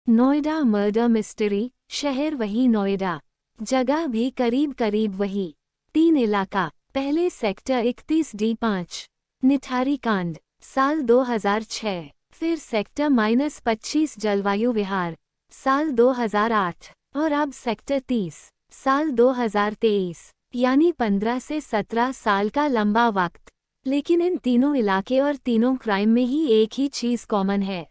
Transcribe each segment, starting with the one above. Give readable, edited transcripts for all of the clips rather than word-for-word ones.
Noida murder mystery, शहर वही नोएडा, जगह भी करीब करीब वही। 3 इलाका, पहले सेक्टर 31D5, निठारी कांड, साल 2006, फिर सेक्टर -25 जलवायु विहार, साल 2008, और अब सेक्टर 30, साल 2023, यानी 15 से 17 साल का लंबा वक्त। लेकिन इन तीनों इलाके और तीनों क्राइम में ही एक ही चीज़ कॉमन है,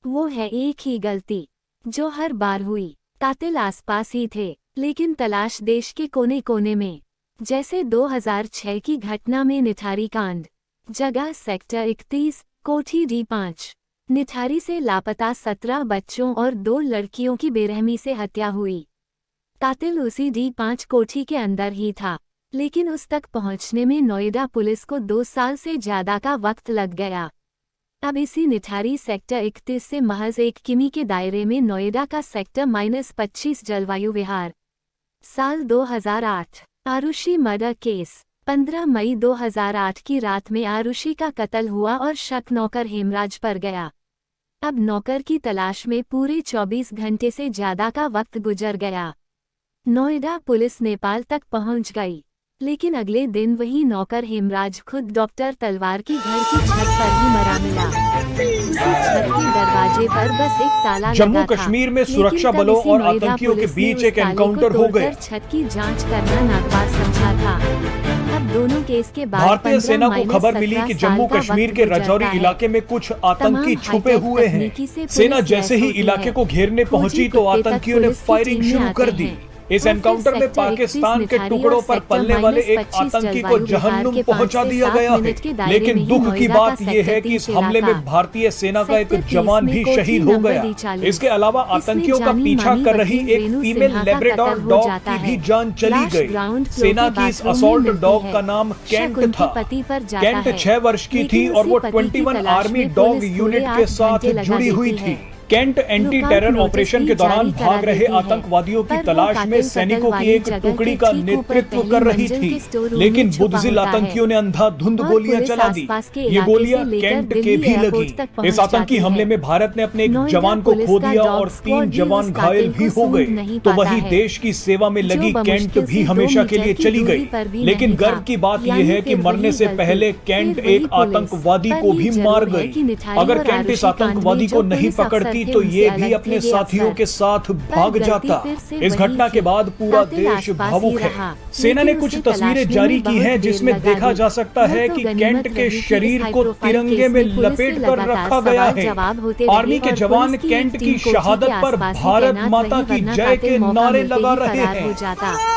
वो है एक ही गलती, जो हर बार हुई। कातिल आसपास ही थे, लेकिन तलाश देश के कोने कोने में। जैसे 2006 की घटना में निठारी कांड, जगह सेक्टर 31, कोठी D5, निठारी से लापता 17 बच्चों और 2 लड़कियों की बेरहमी से हत्या हुई। कातिल उसी D5 कोठी के अंदर ही था, लेकिन उस तक पहुंचने में नोएडा पुलिस को 2 साल से ज़्यादा का वक्त लग गया। अब इसी निठारी सेक्टर 31 से महज 1 किमी के दायरे में नोएडा का सेक्टर -25 जलवायु विहार, साल 2008, आरुषि मर्डर केस। 15 मई 2008 की रात में आरुषि का कत्ल हुआ और शक नौकर हेमराज पर गया। अब नौकर की तलाश में पूरे 24 घंटे से ज़्यादा का वक्त गुजर गया। नोएडा पुलिस नेपाल तक पहुंच गई, लेकिन अगले दिन वही नौकर हेमराज खुद डॉक्टर तलवार की घर की छत पर ही मरा मिला। उसी छत के दरवाजे पर बस एक ताला जम्मू लगा था, कश्मीर में सुरक्षा बलों और आतंकियों के बीच एक एनकाउंटर हो गया। छत की जांच करना नागवार समझा था। अब दोनों केस के बाद भारतीय सेना को खबर मिली कि जम्मू कश्मीर के राजौरी इलाके में कुछ आतंकी छुपे हुए हैं। सेना जैसे ही इलाके को घेरने पहुंची तो आतंकियों ने फायरिंग शुरू कर दी। इस एनकाउंटर में पाकिस्तान के टुकड़ों पर पलने वाले एक आतंकी को जहन्नुम पहुंचा दिया गया है। लेकिन दुख की बात यह है कि इस हमले में भारतीय सेना का एक जवान भी शहीद हो गया। इसके अलावा आतंकियों का पीछा कर रही एक फीमेल लेब्राडोर डॉग की भी जान चली गई। सेना की इस असॉल्ट डॉग का नाम कैंट था। कैंट 6 वर्ष की थी और वो 21 आर्मी डॉग यूनिट के साथ जुड़ी हुई थी। कैंट एंटी टेरर ऑपरेशन के दौरान भाग रहे आतंकवादियों की तलाश में सैनिकों की एक टुकड़ी का नेतृत्व कर रही थी, लेकिन बुज़दिल आतंकियों ने अंधाधुंध गोलियां चला दी। ये गोलियां कैंट के भी लगी। इस आतंकी हमले में भारत ने अपने एक जवान को खो दिया और 3 जवान घायल भी हो गए। तो वही देश की सेवा में लगी कैंट भी हमेशा के लिए चली गई। लेकिन गर्व की बात यह है कि मरने से पहले कैंट एक आतंकवादी को भी मार गई। अगर कैंट इस आतंकवादी को नहीं पकड़ती तो ये भी अपने साथियों के साथ भाग जाता। इस घटना के बाद पूरा देश भावुक है। सेना ने कुछ तस्वीरें जारी की हैं जिसमें देखा जा सकता है कि कैंट के शरीर को तिरंगे में लपेट कर रखा गया है। आर्मी के जवान कैंट की शहादत पर भारत माता की जय के नारे लगा रहे हैं।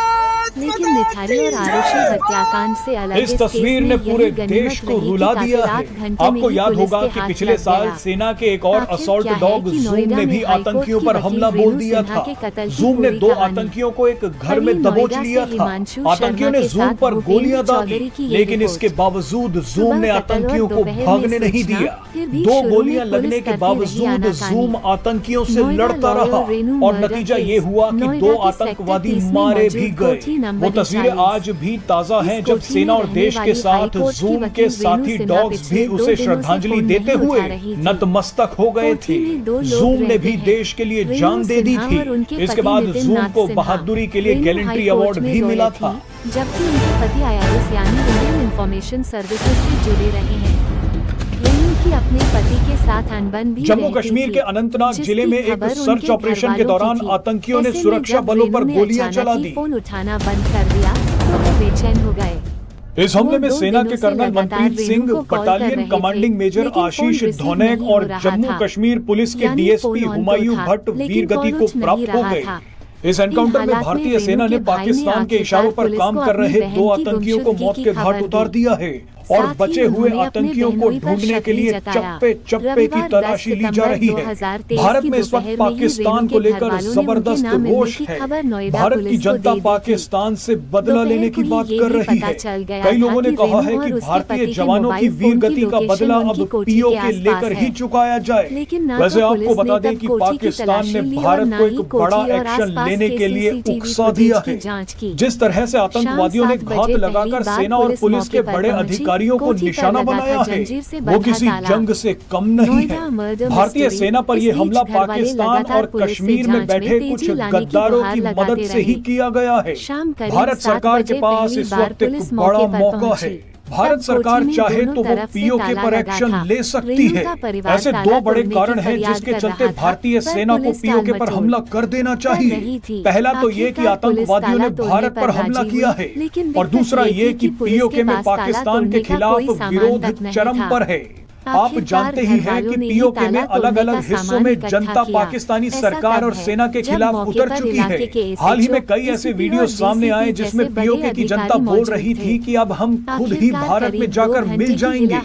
लेकिन निठारी और आरुषि हत्याकांड से अलग इस तस्वीर ने पूरे देश को रुला दिया है। आपको याद होगा कि पिछले साल सेना के एक और असॉल्ट डॉग जूम ने भी आतंकियों पर हमला बोल दिया था। जूम ने 2 आतंकियों को एक घर में दबोच लिया था। आतंकियों ने जूम पर गोलियां दागी, लेकिन इसके बावजूद जूम ने आतंकियों को भागने नहीं दिया। 2 गोलियां लगने के बावजूद जूम आतंकियों से लड़ता रहा और नतीजा ये हुआ कि 2 आतंकवादी मारे भी गए। वो तस्वीरें आज भी ताजा हैं जब सेना और देश के साथ जूम के साथी डॉग्स भी उसे श्रद्धांजलि देते हुए नतमस्तक हो गए थे। जूम ने भी देश के लिए जान दे दी थी। इसके बाद जूम को बहादुरी के लिए गैलेंट्री अवार्ड भी मिला था। जबकि उनके पति IRS यानी इंडियन इंफॉर्मेशन सर्विसेज से जुड़े रहे हैं। अपने पति के साथ अनबन भी जम्मू कश्मीर के अनंतनाग जिले में एक सर्च ऑपरेशन के दौरान आतंकियों ने सुरक्षा बलों पर गोलियां चला दी। फोन उठाना बंद कर दिया तो वो बेचैन हो गए। इस हमले में सेना के colonel Manpreet Singh, battalion commanding major Ashish Dhonak और जम्मू कश्मीर पुलिस के DSP हुमायूं भट्ट वीरगति को प्राप्त हो गए। इस एनकाउंटर में भारतीय सेना ने पाकिस्तान के इशारों पर काम कर रहे 2 आतंकियों को मौत के घाट उतार दिया है और बचे हुए आतंकियों को ढूंढने के लिए चप्पे चप्पे की तलाशी ली जा रही है। भारत में इस वक्त पाकिस्तान को लेकर जबरदस्त रोष है। भारत की जनता पाकिस्तान से बदला लेने की बात कर रही है। कई लोगों ने कहा है कि भारतीय जवानों की वीरगति का बदला अब POK लेकर ही चुकाया जाए। वैसे आपको बता दें कि पाकिस्तान ने भारत को एक बड़ा एक्शन लेने के लिए उकसा दिया है। जिस तरह से आतंकवादियों ने घात लगाकर सेना और पुलिस के बड़े अधिकारी अधिकारियों को निशाना बनाया है वो किसी जंग से कम नहीं है। भारतीय सेना पर यह हमला पाकिस्तान और कश्मीर में बैठे कुछ गद्दारों की मदद से ही किया गया है। भारत सरकार के पास इस वक्त एक बड़ा मौका है। भारत सरकार चाहे तो वो पीओके पर एक्शन ले सकती है। ऐसे दो बड़े कारण हैं जिसके चलते भारतीय सेना को पीओके पर हमला कर देना चाहिए। पहला तो ये कि आतंकवादियों ने भारत पर हमला किया है और दूसरा ये कि पीओके में पाकिस्तान के खिलाफ विरोध चरम पर है। आप जानते ही हैं कि पीओके में अलग अलग हिस्सों में जनता पाकिस्तानी सरकार और सेना के खिलाफ उतर चुकी है। हाल ही में कई ऐसे वीडियो सामने आए जिसमें पीओके की जनता बोल रही थी कि अब हम खुद ही भारत में जाकर मिल जाएंगे।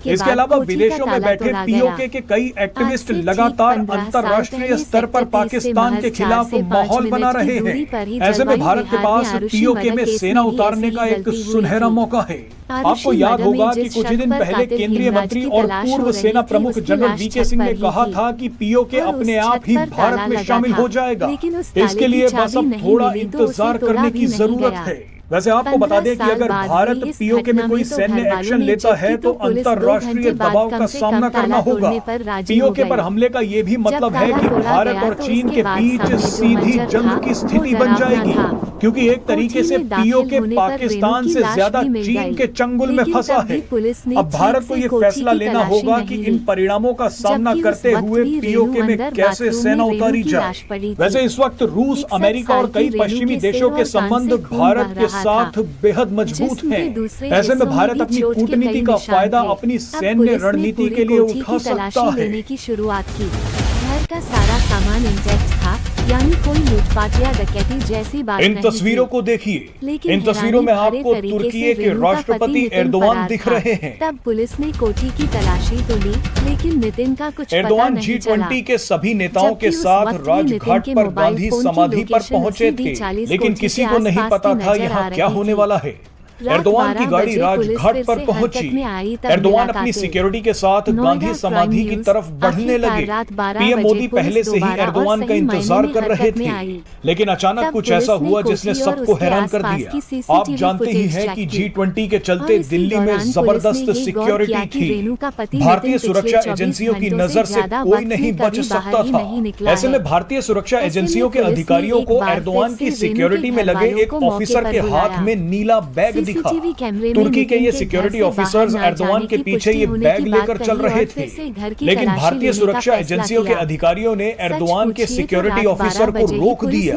इसके अलावा विदेशों में बैठे पीओके के कई एक्टिविस्ट लगातार अंतर्राष्ट्रीय स्तर पर पाकिस्तान के खिलाफ माहौल बना रहे हैं। ऐसे में भारत के पास पीओके में सेना उतारने का एक सुनहरा मौका है। आपको याद होगा कि कुछ ही दिन पहले केंद्रीय मंत्री और पूर्व सेना प्रमुख जनरल वीके सिंह ने कहा था कि पीओके अपने आप ही भारत में शामिल हो जाएगा। इसके लिए बस अब थोड़ा इंतजार करने की जरूरत है। वैसे आपको बता दें कि अगर भारत पीओके में कोई सैन्य एक्शन लेता है तो अंतर्राष्ट्रीय दबाव का सामना करना होगा। पीओके पर हमले का ये भी मतलब है कि भारत और चीन के बीच सीधी जंग की स्थिति बन जाएगी, क्योंकि एक तरीके से पीओके पाकिस्तान से ज्यादा चीन के चंगुल में फंसा है। अब भारत को ये फैसला लेना होगा कि इन परिणामों का सामना करते हुए पीओके में कैसे सेना उतारी जाए। वैसे इस वक्त रूस, अमेरिका और कई पश्चिमी देशों के संबंध भारत के साथ बेहद मजबूत हैं। ऐसे में भारत अपनी कूटनीति का फायदा अपनी सैन्य रणनीति के लिए उठा सकता है। की शुरुआत की। घर का सारा सामान इंटैक्ट था, यानी कोई लूटपाट या डकैती जैसी बात इन तस्वीरों को देखिए। इन तस्वीरों में आपको तुर्की के राष्ट्रपति एर्दोआन दिख रहे हैं। तब पुलिस ने कोठी की तलाशी तो ली, लेकिन नितिन का कुछ एर्दोआन G20 के सभी नेताओं के साथ राजघाट पर गांधी समाधि पर पहुंचे थे, लेकिन किसी को नहीं पता था यहाँ क्या होने वाला है। एर्दोआन की गाड़ी राजघाट पर पहुंची। एर्दोआन अपनी सिक्योरिटी के साथ गांधी समाधि की तरफ बढ़ने लगे। पीएम मोदी पहले से ही एर्दोआन का इंतजार कर रहे थे, लेकिन अचानक कुछ ऐसा हुआ जिसने सबको हैरान कर दिया। आप जानते ही हैं कि G20 के चलते दिल्ली में जबरदस्त सिक्योरिटी थी। भारतीय सुरक्षा एजेंसियों की नजर से कोई नहीं बच सकता था। ऐसे में भारतीय सुरक्षा एजेंसियों के अधिकारियों को एर्दोआन की सिक्योरिटी में लगे एक ऑफिसर के हाथ में नीला बैग तुर्की के ये सिक्योरिटी ऑफिसर्स एर्दोआन के पीछे ये बैग लेकर चल रहे थे, लेकिन भारतीय सुरक्षा एजेंसियों के अधिकारियों ने एर्दोआन के सिक्योरिटी ऑफिसर को रोक दिया।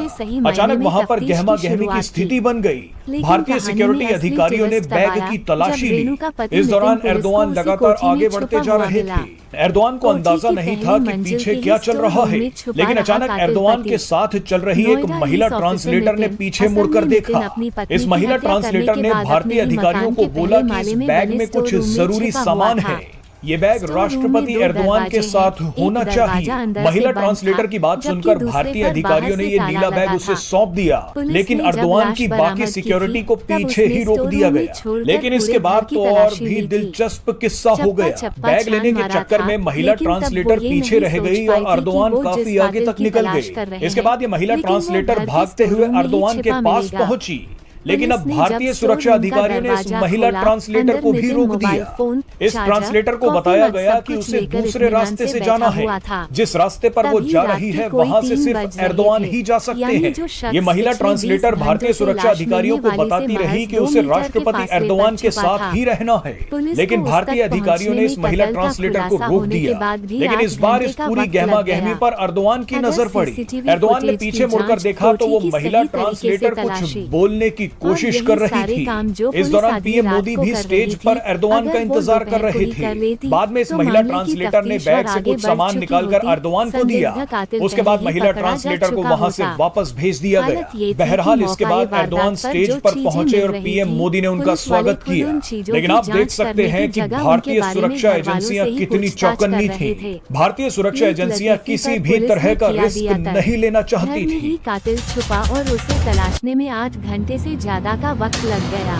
अचानक वहां पर गहमा गहमी की स्थिति बन गई। भारतीय सिक्योरिटी अधिकारियों ने बैग की तलाशी ली। इस दौरान एर्दोआन लगातार आगे बढ़ते जा रहे थे। एर्दोआन को अंदाजा नहीं था कि पीछे क्या चल रहा है, लेकिन अचानक एर्दोआन के साथ चल रही एक महिला ट्रांसलेटर ने पीछे मुड़कर देखा। इस महिला ट्रांसलेटर ने भारतीय अधिकारियों को बोला कि इस बैग में कुछ जरूरी सामान है। ये बैग राष्ट्रपति एर्दोआन के साथ होना चाहिए। महिला ट्रांसलेटर की बात सुनकर भारतीय अधिकारियों ने ये नीला बैग उसे सौंप दिया, लेकिन एर्दोआन की बाकी सिक्योरिटी को पीछे ही रोक दिया गया। लेकिन इसके बाद तो और भी दिलचस्प किस्सा हो गया। बैग लेने के चक्कर में महिला ट्रांसलेटर पीछे रह गई और एर्दोआन काफी आगे तक निकल गए। इसके बाद ये महिला ट्रांसलेटर भागते हुए एर्दोआन के पास पहुंची, लेकिन अब भारतीय सुरक्षा अधिकारियों ने इस महिला ट्रांसलेटर को भी रोक दिया। इस ट्रांसलेटर को बताया गया कि उसे दूसरे रास्ते से जाना है। जिस रास्ते पर वो जा रही है वहां से सिर्फ एर्दोआन ही जा सकते हैं। ये महिला ट्रांसलेटर भारतीय सुरक्षा अधिकारियों को बताती रही कि उसे राष्ट्रपति एर्दोआन के साथ ही रहना है, लेकिन भारतीय अधिकारियों ने इस महिला ट्रांसलेटर को रोक दिया। लेकिन इस बार इस पूरी गहमा गहमी पर एर्दोआन की नजर पड़ी। एर्दोआन ने पीछे मुड़कर देखा तो वो महिला ट्रांसलेटर कुछ बोलने की कोशिश कर रही थी। इस दौरान पीएम मोदी भी स्टेज पर एर्दोआन का इंतजार कर रहे थे। बाद में इस महिला ट्रांसलेटर ने बैग से कुछ सामान निकालकर एर्दोआन को दिया। उसके बाद महिला ट्रांसलेटर को वहां से वापस भेज दिया गया। बहरहाल इसके बाद एर्दोआन स्टेज पर पहुंचे और पीएम मोदी ने उनका स्वागत किया। लेकिन आप देख सकते हैं कि भारतीय सुरक्षा एजेंसियां कितनी चौकन्नी थी। भारतीय सुरक्षा एजेंसियां किसी भी तरह का रिस्क नहीं लेना चाहती थी। कातिल छुपा और उसे तलाशने में 8 घंटे से ज्यादा का वक्त लग गया।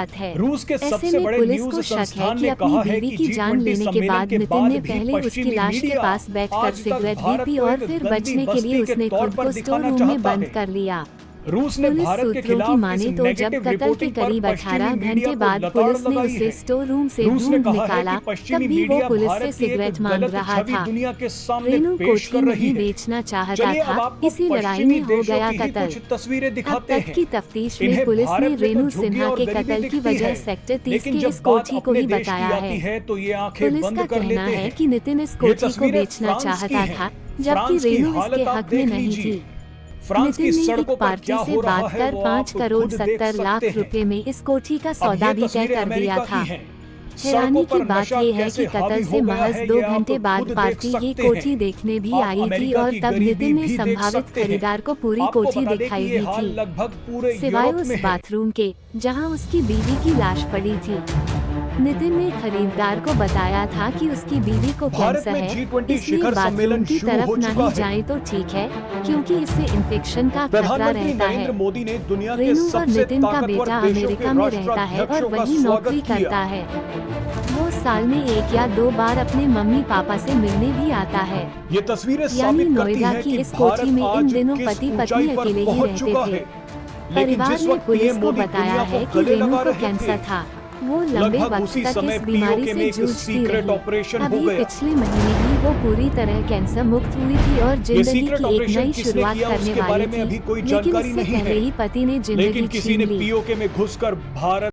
बात है। रूस के ऐसे सबसे में बड़े पुलिस न्यूज को शक है संस्थान कि ने अपनी कहा है बीवी कि की जान G20 लेने के सम्मेलन बाद के नितिन बाद ने भी पहले उसकी पश्चिमी लाश के मीडिया पास बैठकर आज तक सिगरेट भारत पी को और एक फिर गंदी बचने के बस्ती लिए के उसने तौर खुद पर को स्टोर दिखाना रूम में चाहता बंद है। कर लिया। रूस ने पुलिस भारत के सूत्रों की खिलाफ माने इस तो जब नेगेटिव कत्ल के रिपोर्टिंग पर करीब पश्चिमी 18 मीडिया घंटे को बाद लताड़ पुलिस ने लगाई उसे है। स्टोर रूम से रूस ने ढूंढ कहा है निकाला, कि पश्चिमी तब भी वो मीडिया पुलिस से भारत की एक सिगरेट मांग गलत रहा छवि था। दुनिया के सामने रेनू पेश कोठी कर रही नहीं है। बेचना चाहता चलिए अब था, आपको इसी लड़ाई पश्चिमी में हो देशों गया की ही कत्ल। कुछ तस्वीरें अब दिखाते तक हैं। की तफ्तीश में इन्हें पुलिस ने भारत में तो रेनू झुग्गी सिन्हा और के गरीबी कत्ल की दिखती वजह है, सेक्टर 30 लेकिन के जब इस बात कोठी को अपने ही देश की बताया आती है। है तो ये आंखें पुलिस बंद का कर कहना लेते है हैं। कि नितिन इस ये कोठी को तस्वीरें बेचना फ्रांस चाहता की था, हैं। जबकि फ्रांस की रेनू इसके हालत आप हक में देख नहीं लीजिए। थी। फ्रांस की नितिन ने सड़कों एक पर पार्टी क्या से हो रहा बात है कर वो 5 आप करोड़ खुद देख 70 लाख सकते हैं। रुपए में इस कोठी का अब सौदा ये भी तय तस्वीरें कर दिया अमेरिका था। की हैं। हैरानी सड़कों की पर बात नशा यह है कैसे कि कत्ल हावी से हो गया महज है 2 ये आप घंटे बाद खुद देख पार्टी ये सकते कोठी हैं। देखने भी आप आई थी अमेरिका और की तब गरीबी नितिन ने भी देख संभावित सकते हैं। खरीदार को पूरी आपको कोठी बता दें कि दिखाई ये दी हाल थी, लगभग पूरे सिवाय यूरोप उस में है। बाथरूम के जहां उसकी बीवी की लाश पड़ी थी। नितिन ने खरीदार को बताया था कि उसकी बीवी को भारत कैंसर में है, G20 इसलिए शिखर बाथरूम सम्मेलन की शुरू तरफ हो चुका नहीं है। जाए तो ठीक है, क्योंकि इससे इन्फेक्शन का खतरा प्रधानमंत्री रहता नरेंद्र है। मोदी ने दुनिया के रेनू और सबसे नितिन का ताकतवर बेटा देशों के अमेरिका में रहता है और राष्ट्राध्यक्षों का वही नौकरी स्वागत किया। करता है। वो साल में 1 या 2 बार अपने मम्मी पापा से मिलने भी आता है। ये तस्वीरें यानी साबित करती नोएडा हैं की कि इस कोठी में भारत इन आज दिनों किस पति पत्नी ऊंचाई पर अकेले ही पहुंच रहते चुका थे। है। लेकिन परिवार जिस ने वक्त पुलिस पीएम को मोदी बताया दुनिया है को कि गले रेनू लगा को रहे कैंसर थे, था। वो लंबे लगभग वक्त उसी तक समय इस बीमारी पीओके में से एक जूझती सीक्रेट रही। ऑपरेशन हो अभी गया। पिछले महीने ही वो पूरी तरह कैंसर मुक्त हुई थी और ये जिंदगी सीक्रेट की एक ऑपरेशन नई किसने शुरुआत किया करने उसके वाली बारे में थी, अभी कोई लेकिन जानकारी इससे नहीं पहले है। ही पति ने जिंदगी लेकिन किसी छीन ने ली। पीओके में घुसकर भारत